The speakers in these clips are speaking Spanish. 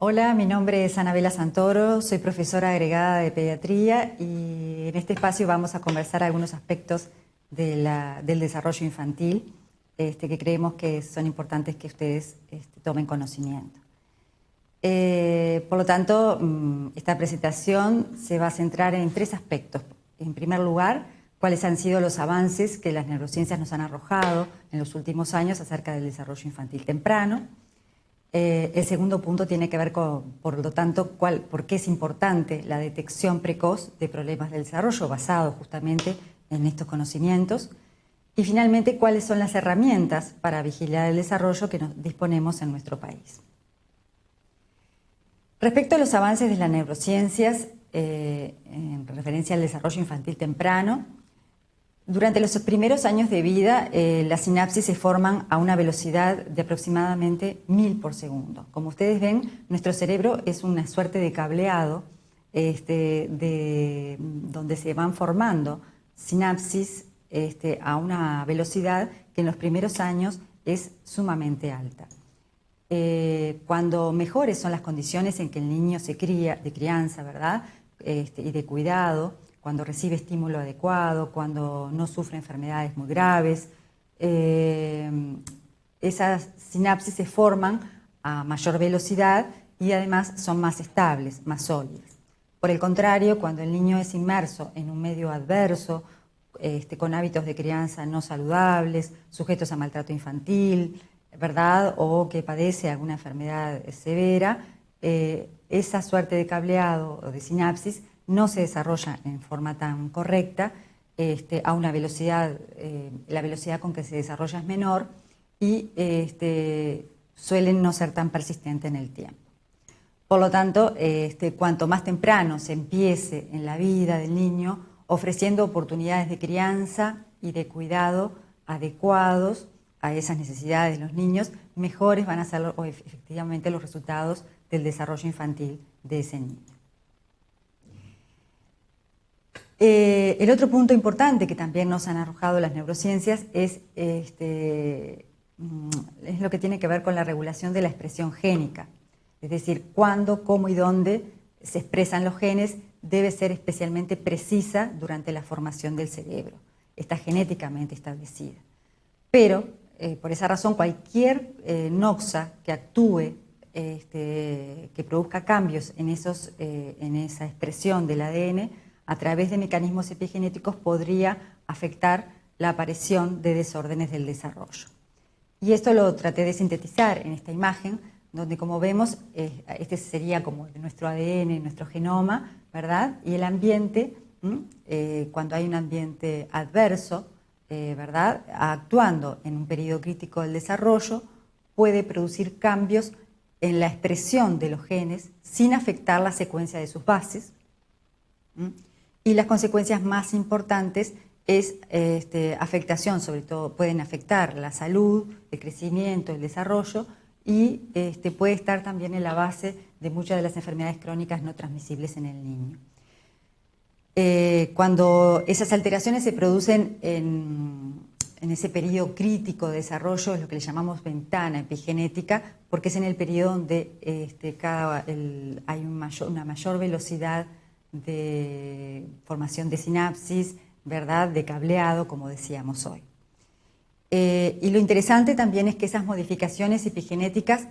Hola, mi nombre es Anabela Santoro, soy profesora agregada de pediatría y en este espacio vamos a conversar algunos aspectos del desarrollo infantil que creemos que son importantes que ustedes tomen conocimiento. Por lo tanto, esta presentación se va a centrar en tres aspectos. En primer lugar, cuáles han sido los avances que las neurociencias nos han arrojado en los últimos años acerca del desarrollo infantil temprano. El segundo punto tiene que ver con, por lo tanto, por qué es importante la detección precoz de problemas del desarrollo basados justamente en estos conocimientos. Y finalmente, cuáles son las herramientas para vigilar el desarrollo que disponemos en nuestro país. Respecto a los avances de las neurociencias en referencia al desarrollo infantil temprano, durante los primeros años de vida, las sinapsis se forman a una velocidad de aproximadamente 1000 por segundo. Como ustedes ven, nuestro cerebro es una suerte de cableado donde se van formando sinapsis a una velocidad que en los primeros años es sumamente alta. Cuando mejores son las condiciones en que el niño se cría, de crianza, ¿verdad? Y de cuidado, cuando recibe estímulo adecuado, cuando no sufre enfermedades muy graves, esas sinapsis se forman a mayor velocidad y además son más estables, más sólidas. Por el contrario, cuando el niño es inmerso en un medio adverso, con hábitos de crianza no saludables, sujetos a maltrato infantil, ¿verdad? O que padece alguna enfermedad severa, esa suerte de cableado o de sinapsis no se desarrolla en forma tan correcta, a una velocidad, la velocidad con que se desarrolla es menor y suelen no ser tan persistentes en el tiempo. Por lo tanto, cuanto más temprano se empiece en la vida del niño, ofreciendo oportunidades de crianza y de cuidado adecuados a esas necesidades de los niños, mejores van a ser efectivamente los resultados del desarrollo infantil de ese niño. El otro punto importante que también nos han arrojado las neurociencias es lo que tiene que ver con la regulación de la expresión génica. Es decir, cuándo, cómo y dónde se expresan los genes debe ser especialmente precisa durante la formación del cerebro. Está genéticamente establecida. Pero, por esa razón, cualquier noxa que actúe, que produzca cambios en esa expresión del ADN, a través de mecanismos epigenéticos podría afectar la aparición de desórdenes del desarrollo. Y esto lo traté de sintetizar en esta imagen, donde como vemos, este sería como nuestro ADN, nuestro genoma, ¿verdad? Y el ambiente, cuando hay un ambiente adverso, ¿verdad? Actuando en un periodo crítico del desarrollo, puede producir cambios en la expresión de los genes sin afectar la secuencia de sus bases. Y las consecuencias más importantes es afectación, sobre todo pueden afectar la salud, el crecimiento, el desarrollo y puede estar también en la base de muchas de las enfermedades crónicas no transmisibles en el niño. Cuando esas alteraciones se producen en ese periodo crítico de desarrollo, es lo que le llamamos ventana epigenética, porque es en el periodo donde hay una mayor velocidad de formación de sinapsis, ¿verdad? De cableado, como decíamos hoy. Y lo interesante también es que esas modificaciones epigenéticas,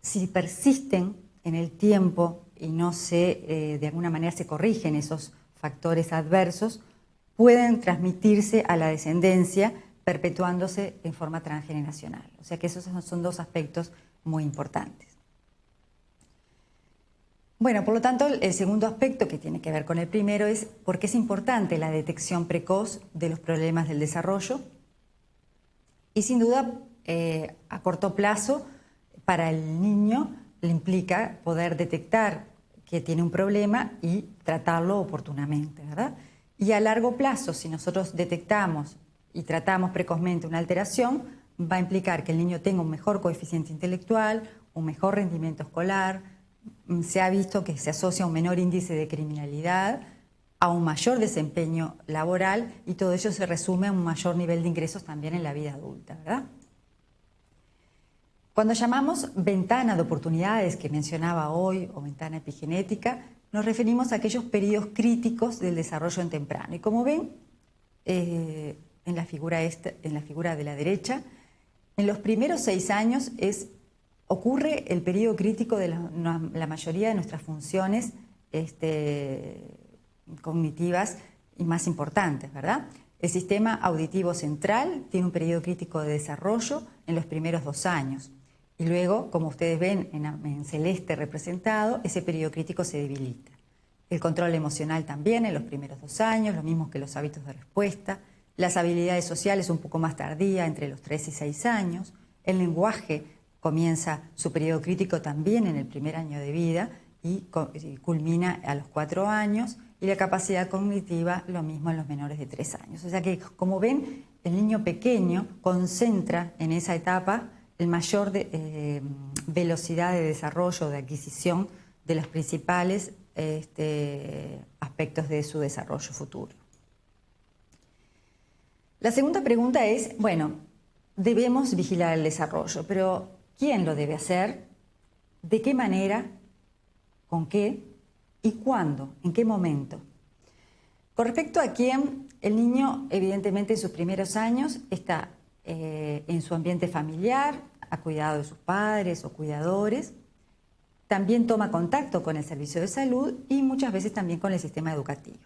si persisten en el tiempo y no de alguna manera se corrigen esos factores adversos, pueden transmitirse a la descendencia, perpetuándose en forma transgeneracional. O sea que esos son dos aspectos muy importantes. Bueno, por lo tanto, el segundo aspecto que tiene que ver con el primero es por qué es importante la detección precoz de los problemas del desarrollo. Y sin duda, a corto plazo, para el niño le implica poder detectar que tiene un problema y tratarlo oportunamente, ¿verdad? Y a largo plazo, si nosotros detectamos y tratamos precozmente una alteración, va a implicar que el niño tenga un mejor coeficiente intelectual, un mejor rendimiento escolar. Se ha visto que se asocia a un menor índice de criminalidad, a un mayor desempeño laboral y todo ello se resume a un mayor nivel de ingresos también en la vida adulta, ¿verdad? Cuando llamamos ventana de oportunidades que mencionaba hoy o ventana epigenética, nos referimos a aquellos periodos críticos del desarrollo en temprano. Y como ven en la figura de la derecha, en los primeros 6 años ocurre el periodo crítico de la mayoría de nuestras funciones cognitivas y más importantes, ¿verdad? El sistema auditivo central tiene un periodo crítico de desarrollo en los primeros 2 años. Y luego, como ustedes ven en celeste representado, ese periodo crítico se debilita. El control emocional también en los primeros 2 años, lo mismo que los hábitos de respuesta. Las habilidades sociales un poco más tardía, entre los 3 y 6 años. El lenguaje comienza su periodo crítico también en el primer año de vida y culmina a los 4 años. Y la capacidad cognitiva lo mismo en los menores de 3 años. O sea que, como ven, el niño pequeño concentra en esa etapa el mayor velocidad de desarrollo, de adquisición de los principales aspectos de su desarrollo futuro. La segunda pregunta es, bueno, debemos vigilar el desarrollo, pero ¿quién lo debe hacer? ¿De qué manera? ¿Con qué? ¿Y cuándo? ¿En qué momento? Con respecto a quién, el niño evidentemente en sus primeros años está en su ambiente familiar, a cuidado de sus padres o cuidadores, también toma contacto con el servicio de salud y muchas veces también con el sistema educativo.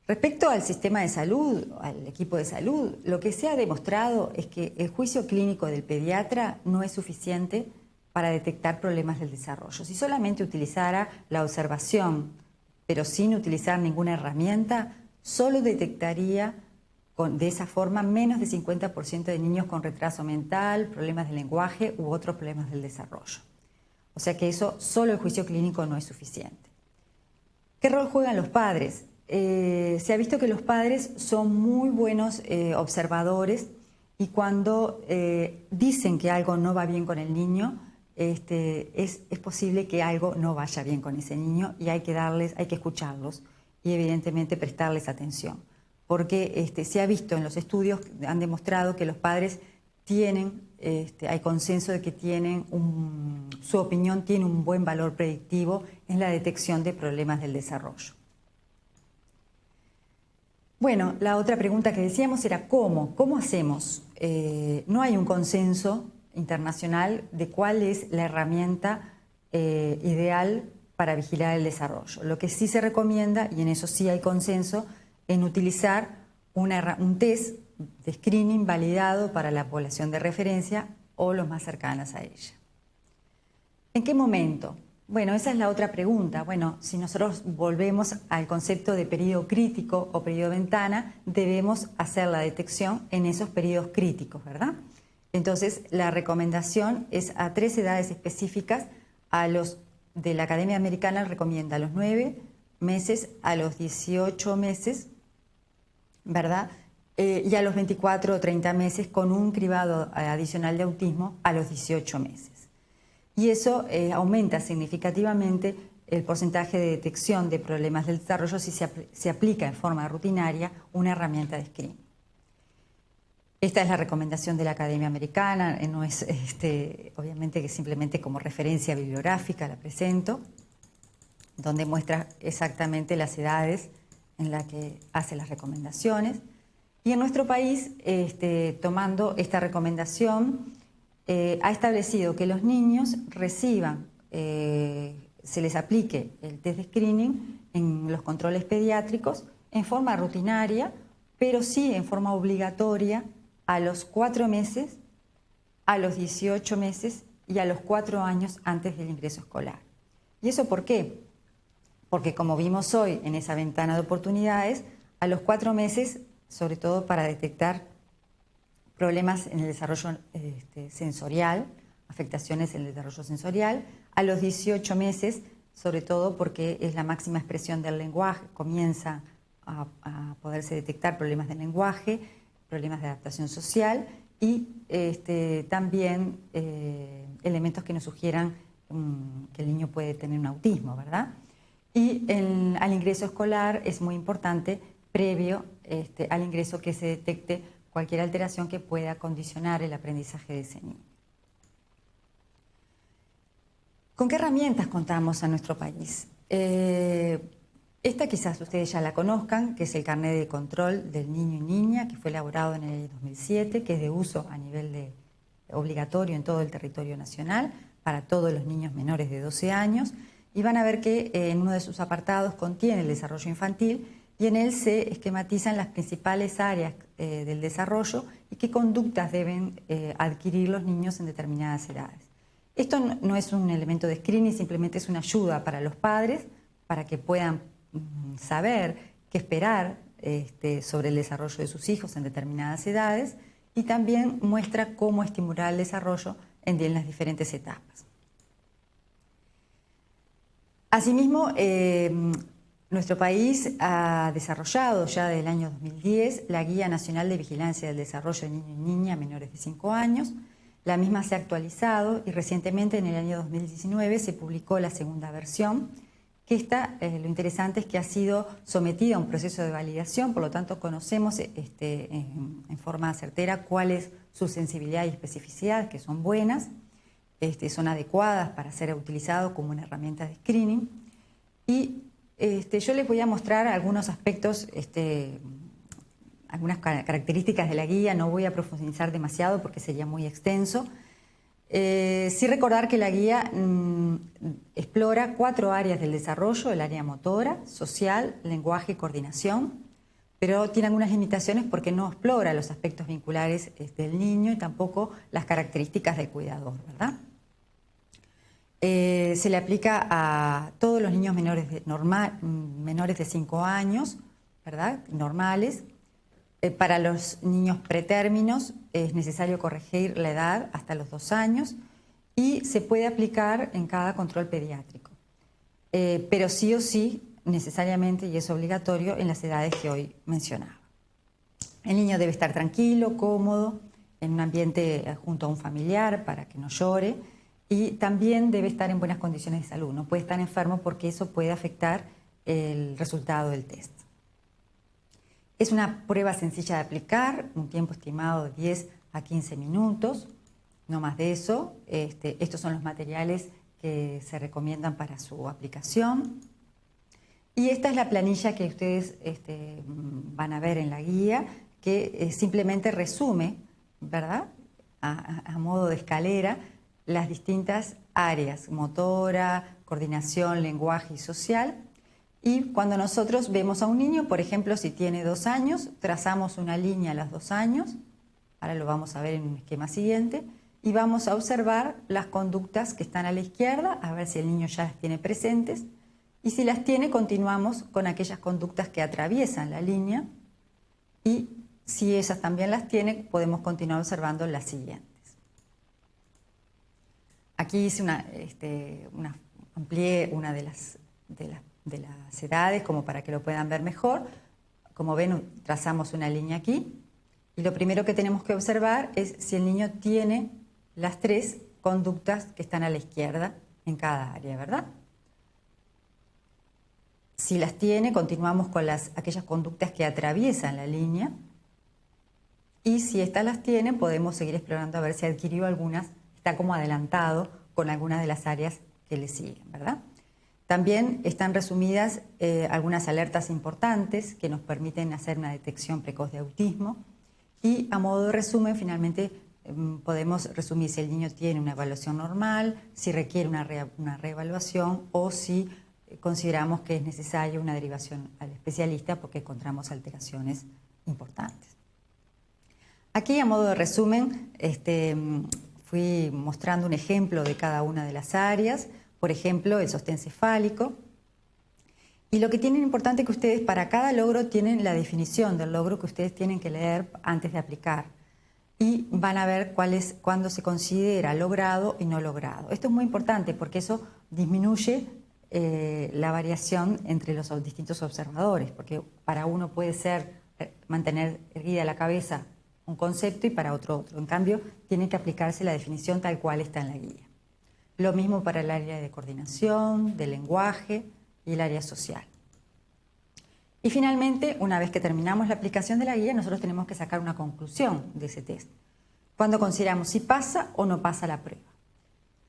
Respecto al sistema de salud, al equipo de salud, lo que se ha demostrado es que el juicio clínico del pediatra no es suficiente para detectar problemas del desarrollo. Si solamente utilizara la observación, pero sin utilizar ninguna herramienta, solo detectaría de esa forma menos de 50% de niños con retraso mental, problemas de lenguaje u otros problemas del desarrollo. O sea que eso, solo el juicio clínico no es suficiente. ¿Qué rol juegan los padres? Se ha visto que los padres son muy buenos observadores y cuando dicen que algo no va bien con el niño, es posible que algo no vaya bien con ese niño y hay que escucharlos y evidentemente prestarles atención. Porque se ha visto en los estudios, han demostrado que los padres hay consenso de que su opinión tiene un buen valor predictivo en la detección de problemas del desarrollo. Bueno, la otra pregunta que decíamos era ¿cómo? ¿Cómo hacemos? No hay un consenso internacional de cuál es la herramienta ideal para vigilar el desarrollo. Lo que sí se recomienda, y en eso sí hay consenso, en utilizar un test de screening validado para la población de referencia o los más cercanas a ella. ¿En qué momento? Bueno, esa es la otra pregunta. Bueno, si nosotros volvemos al concepto de periodo crítico o periodo de ventana, debemos hacer la detección en esos periodos críticos, ¿verdad? Entonces, la recomendación es a 3 edades específicas. De la Academia Americana recomienda a los 9 meses, a los 18 meses, ¿verdad? Y a los 24 o 30 meses con un cribado adicional de autismo a los 18 meses. Y eso aumenta significativamente el porcentaje de detección de problemas del desarrollo si se aplica en forma rutinaria una herramienta de screening. Esta es la recomendación de la Academia Americana, no es obviamente que simplemente como referencia bibliográfica la presento, donde muestra exactamente las edades en las que hace las recomendaciones. Y en nuestro país, tomando esta recomendación, ha establecido que los niños reciban, se les aplique el test de screening en los controles pediátricos en forma rutinaria, pero sí en forma obligatoria a los 4 meses, a los 18 meses y a los 4 años antes del ingreso escolar. ¿Y eso por qué? Porque como vimos hoy en esa ventana de oportunidades, a los 4 meses, sobre todo para detectar problemas en el desarrollo sensorial, afectaciones en el desarrollo sensorial, a los 18 meses, sobre todo porque es la máxima expresión del lenguaje, comienza a poderse detectar problemas de lenguaje, problemas de adaptación social y también elementos que nos sugieran que el niño puede tener un autismo, ¿verdad? Y al ingreso escolar es muy importante, previo al ingreso, que se detecte cualquier alteración que pueda condicionar el aprendizaje de ese niño. ¿Con qué herramientas contamos a nuestro país? Esta quizás ustedes ya la conozcan, que es el carnet de control del niño y niña, que fue elaborado en el 2007, que es de uso a nivel obligatorio en todo el territorio nacional para todos los niños menores de 12 años. Y van a ver que en uno de sus apartados contiene el desarrollo infantil y en él se esquematizan las principales áreas del desarrollo y qué conductas deben adquirir los niños en determinadas edades. Esto no es un elemento de screening, simplemente es una ayuda para los padres para que puedan saber qué esperar sobre el desarrollo de sus hijos en determinadas edades, y también muestra cómo estimular el desarrollo en las diferentes etapas. Asimismo, nuestro país ha desarrollado ya desde el año 2010 la Guía Nacional de Vigilancia del Desarrollo de Niños y Niñas menores de 5 años. La misma se ha actualizado y recientemente, en el año 2019, se publicó la segunda versión, que lo interesante es que ha sido sometida a un proceso de validación, por lo tanto conocemos en forma certera cuál es su sensibilidad y especificidad, que son buenas, son adecuadas para ser utilizadas como una herramienta de screening. Y yo les voy a mostrar algunos aspectos, algunas características de la guía. No voy a profundizar demasiado porque sería muy extenso. Sí recordar que la guía explora 4 áreas del desarrollo: el área motora, social, lenguaje y coordinación, pero tiene algunas limitaciones porque no explora los aspectos vinculares del niño y tampoco las características del cuidador, ¿verdad? Se le aplica a todos los niños menores de 5 años, ¿verdad? Normales. Para los niños pretérminos es necesario corregir la edad hasta los 2 años y se puede aplicar en cada control pediátrico. Pero sí o sí, necesariamente, y es obligatorio, en las edades que hoy mencionaba. El niño debe estar tranquilo, cómodo, en un ambiente junto a un familiar para que no llore, y también debe estar en buenas condiciones de salud. No puede estar enfermo porque eso puede afectar el resultado del test. Es una prueba sencilla de aplicar, un tiempo estimado de 10 a 15 minutos, no más de eso. Estos son los materiales que se recomiendan para su aplicación. Y esta es la planilla que ustedes van a ver en la guía, que simplemente resume, ¿verdad?, a modo de escalera, las distintas áreas: motora, coordinación, lenguaje y social. Y cuando nosotros vemos a un niño, por ejemplo, si tiene 2 años, trazamos una línea a los 2 años, ahora lo vamos a ver en un esquema siguiente, y vamos a observar las conductas que están a la izquierda, a ver si el niño ya las tiene presentes, y si las tiene, continuamos con aquellas conductas que atraviesan la línea, y si ellas también las tiene, podemos continuar observando las siguientes. Aquí hice amplié una de las edades como para que lo puedan ver mejor. Como ven, trazamos una línea aquí y lo primero que tenemos que observar es si el niño tiene las 3 conductas que están a la izquierda en cada área, ¿verdad? Si las tiene, continuamos con aquellas conductas que atraviesan la línea, y si estas las tiene, podemos seguir explorando a ver si adquirió algunas, está como adelantado con algunas de las áreas que le siguen, ¿verdad? También están resumidas algunas alertas importantes que nos permiten hacer una detección precoz de autismo, y a modo de resumen, finalmente podemos resumir si el niño tiene una evaluación normal, si requiere una reevaluación o si consideramos que es necesaria una derivación al especialista porque encontramos alteraciones importantes. Aquí, a modo de resumen, fui mostrando un ejemplo de cada una de las áreas. Por ejemplo, el sostén cefálico. Y lo que tienen importante es que ustedes para cada logro tienen la definición del logro que ustedes tienen que leer antes de aplicar. Y van a ver cuándo se considera logrado y no logrado. Esto es muy importante porque eso disminuye la variación entre los distintos observadores, porque para uno puede ser mantener erguida la cabeza un concepto y para otro. En cambio, tiene que aplicarse la definición tal cual está en la guía. Lo mismo para el área de coordinación, de lenguaje y el área social. Y finalmente, una vez que terminamos la aplicación de la guía, nosotros tenemos que sacar una conclusión de ese test, cuando consideramos si pasa o no pasa la prueba.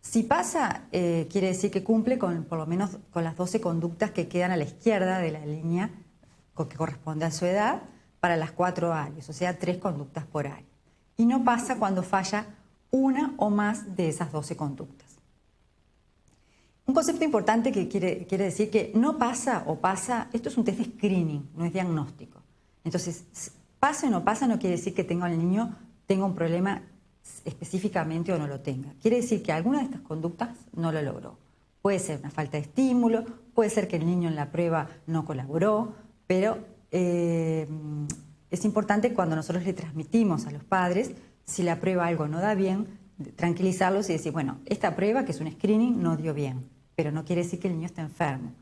Si pasa, quiere decir que cumple por lo menos con las 12 conductas que quedan a la izquierda de la línea que corresponde a su edad para las 4 áreas, o sea, 3 conductas por área. Y no pasa cuando falla una o más de esas 12 conductas. Un concepto importante que quiere decir que no pasa o pasa, esto es un test de screening, no es diagnóstico. Entonces, pasa o no pasa no quiere decir que el niño tenga un problema específicamente o no lo tenga. Quiere decir que alguna de estas conductas no lo logró. Puede ser una falta de estímulo, puede ser que el niño en la prueba no colaboró, pero es importante cuando nosotros le transmitimos a los padres, si la prueba algo no da bien, tranquilizarlos y decir, bueno, esta prueba, que es un screening, no dio bien, pero no quiere decir que el niño esté enfermo.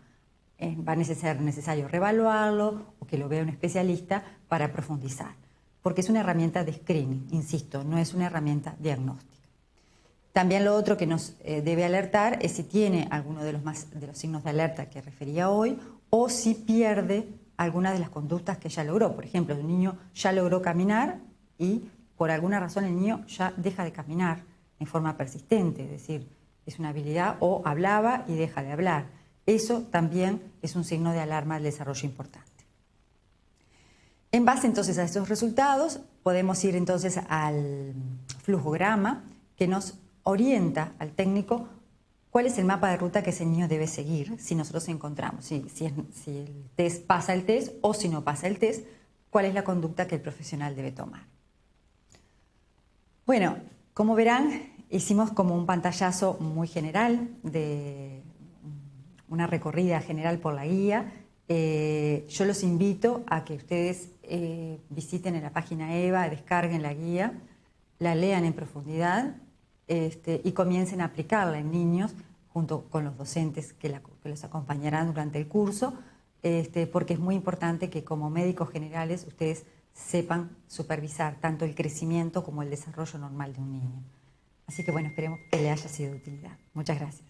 Va a ser necesario reevaluarlo o que lo vea un especialista para profundizar, porque es una herramienta de screening, insisto, no es una herramienta diagnóstica. También lo otro que nos debe alertar es si tiene alguno de los signos de alerta que refería hoy o si pierde alguna de las conductas que ya logró. Por ejemplo, el niño ya logró caminar y por alguna razón el niño ya deja de caminar en forma persistente, es decir, es una habilidad o hablaba y deja de hablar. Eso también es un signo de alarma del desarrollo importante. En base entonces a esos resultados podemos ir entonces al flujograma que nos orienta al técnico cuál es el mapa de ruta que ese niño debe seguir si nosotros encontramos, si el test pasa el test o si no pasa el test, cuál es la conducta que el profesional debe tomar. Bueno, como verán, hicimos como un pantallazo muy general de una recorrida general por la guía. Yo los invito a que ustedes visiten en la página EVA, descarguen la guía, la lean en profundidad y comiencen a aplicarla en niños junto con los docentes que los acompañarán durante el curso, porque es muy importante que como médicos generales ustedes sepan supervisar tanto el crecimiento como el desarrollo normal de un niño. Así que bueno, esperemos que le haya sido de utilidad. Muchas gracias.